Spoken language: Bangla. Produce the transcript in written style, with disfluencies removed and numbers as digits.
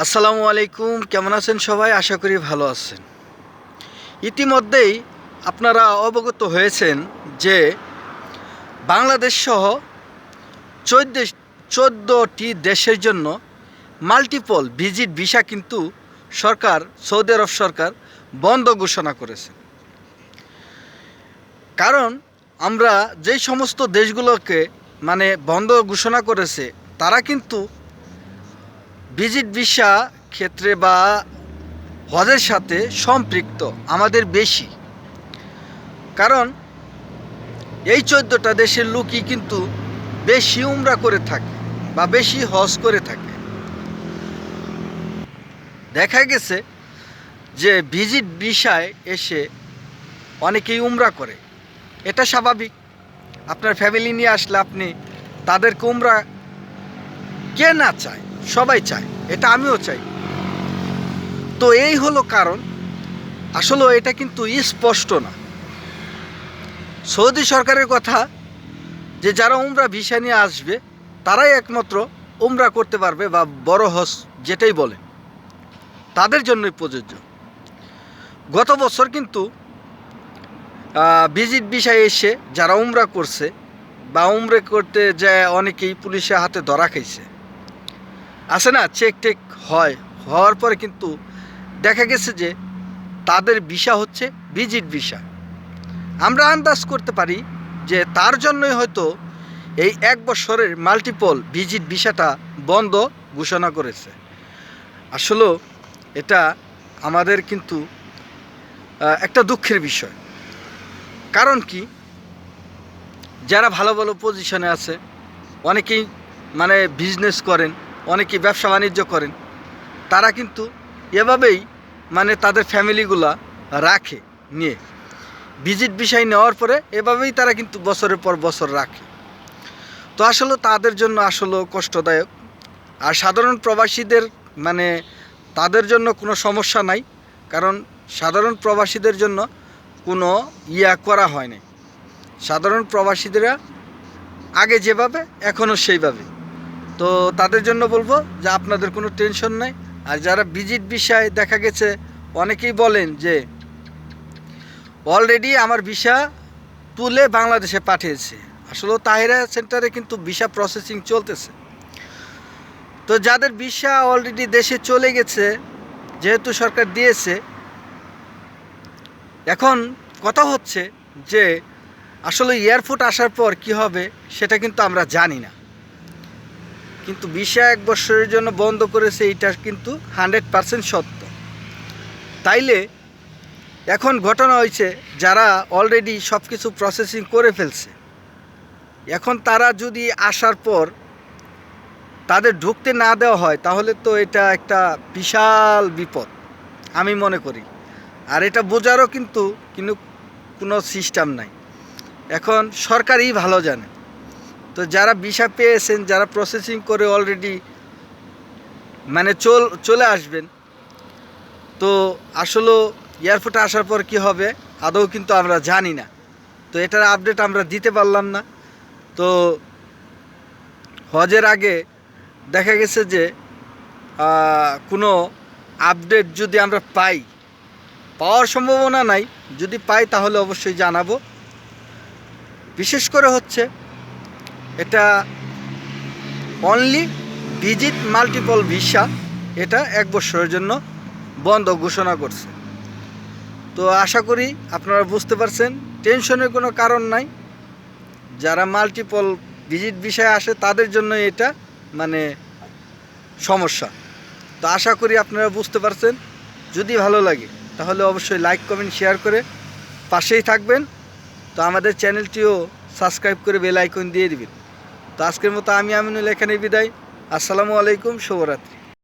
আসসালামু আলাইকুম, কেমন আছেন সবাই? আশা করি ভালো আছেন। ইতিমধ্যেই আপনারা অবগত হয়েছেন যে বাংলাদেশ সহ 14টি দেশের জন্য মাল্টিপল ভিজিট ভিসা কিন্তু সৌদি আরব সরকার বন্ধ ঘোষণা করেছে। কারণ আমরা যেই সমস্ত দেশগুলোকে বন্ধ ঘোষণা করেছে তারা কিন্তু ভিজিট ভিসা ক্ষেত্রে বা হজের সাথে সম্পৃক্ত আমাদের বেশি। কারণ এই 14টা দেশের লোকই কিন্তু বেশি উমরা করে থাকে বা বেশি হজ করে থাকে। দেখা গেছে যে ভিজিট ভিসায় এসে অনেকেই উমরা করে, এটা স্বাভাবিক। আপনার ফ্যামিলি নিয়ে আসলে আপনি তাদেরকে উমরা কে না চায়, সবাই চায়, এটা আমিও চাই। তো এই হলো কারণ। আসলে এটা কিন্তু স্পষ্ট না। সৌদি সরকারের কথা যে যারা উমরা ভিসা নিয়ে আসবে তারাই একমাত্র উমরা করতে পারবে বা বড় হজ যেটাই বলে তাদের জন্যই প্রযোজ্য। গত বছর কিন্তু ভিজিট ভিসায় এসে যারা উমরা করছে বা উমরা করতে যায় অনেকেই পুলিশের হাতে ধরা খাইছে, আছে না, চেক টেক হওয়ার পরে কিন্তু দেখা গেছে যে তাদের ভিসা হচ্ছে ভিজিট ভিসা। আমরা আন্দাজ করতে পারি যে তার জন্যই হয়তো এই 1 বছরের মাল্টিপল ভিজিট ভিসাটা বন্ধ ঘোষণা করেছে। আসলে এটা আমাদের কিন্তু একটা দুঃখের বিষয়। কারণ কি, যারা ভালো ভালো পজিশনে আছে, অনেকেই বিজনেস করেন, অনেকেই ব্যবসা বাণিজ্য করেন, তারা কিন্তু এভাবেই তাদের ফ্যামিলিগুলা রাখে নিয়ে ভিজিট ভিসায় নেওয়ার পরে এভাবেই তারা কিন্তু বছরের পর বছর রাখে। তো আসলে তাদের জন্য আসলে কষ্টদায়ক। আর সাধারণ প্রবাসীদের তাদের জন্য কোনো সমস্যা নাই, কারণ সাধারণ প্রবাসীদের জন্য কোনো করা হয়নি। সাধারণ প্রবাসীরা আগে যেভাবে এখনও সেইভাবে। তো তাদের জন্য বলবো যে আপনাদের কোনো টেনশন নাই। আর যারা ভিজিট ভিসায় দেখা গেছে অনেকেই বলেন যে অলরেডি আমার ভিসা তুলে বাংলাদেশে পাঠিয়েছে, আসলে তাহিরা সেন্টারে কিন্তু ভিসা প্রসেসিং চলতেছে। তো যাদের ভিসা অলরেডি দেশে চলে গেছে, যেহেতু সরকার দিয়েছে, এখন কথা হচ্ছে যে আসলে এয়ারপোর্ট আসার পর কি হবে সেটা কিন্তু আমরা জানি না। কিন্তু ভিসা 1 বছরের জন্য বন্ধ করেছে, এইটা কিন্তু 100% সত্য। তাইলে এখন ঘটনা হয়েছে যারা অলরেডি সব কিছু প্রসেসিং করে ফেলছে, এখন তারা যদি আসার পর তাদের ঢুকতে না দেওয়া হয় তাহলে তো এটা একটা বিশাল বিপদ আমি মনে করি। আর এটা বোঝারও কিন্তু কোনো সিস্টেম নাই, এখন সরকারই ভালো জানে। তো যারা ভিসা পেয়েছেন, যারা প্রসেসিং করে অলরেডি চলে আসবেন, তো আসলে এয়ারপোর্টে আসার পর কি হবে আদৌ কিন্তু আমরা জানি না। তো এটার আপডেট আমরা দিতে পারলাম না। তো হজের আগে দেখা গেছে যে কোনো আপডেট যদি আমরা পাওয়ার সম্ভাবনা নাই, যদি পাই তাহলে অবশ্যই জানাবো। বিশেষ করে হচ্ছে এটা অনলি ভিজিট মাল্টিপল ভিসা, এটা 1 বছরের জন্য বন্ধ ঘোষণা করছে। তো আশা করি আপনারা বুঝতে পারছেন, টেনশনের কোনো কারণ নাই। যারা মাল্টিপল ভিজিট ভিসায় আসে তাদের জন্য এটা সমস্যা। তো আশা করি আপনারা বুঝতে পারছেন। যদি ভালো লাগে তাহলে অবশ্যই লাইক কমেন্ট শেয়ার করে পাশেই থাকবেন। তো আমাদের চ্যানেলটিও সাবস্ক্রাইব করে বেল আইকন দিয়ে দিবেন। তো আজকের মতো আমি আমিনুল এখানেই বিদায়। আসসালামু আলাইকুম, শুভরাত্রি।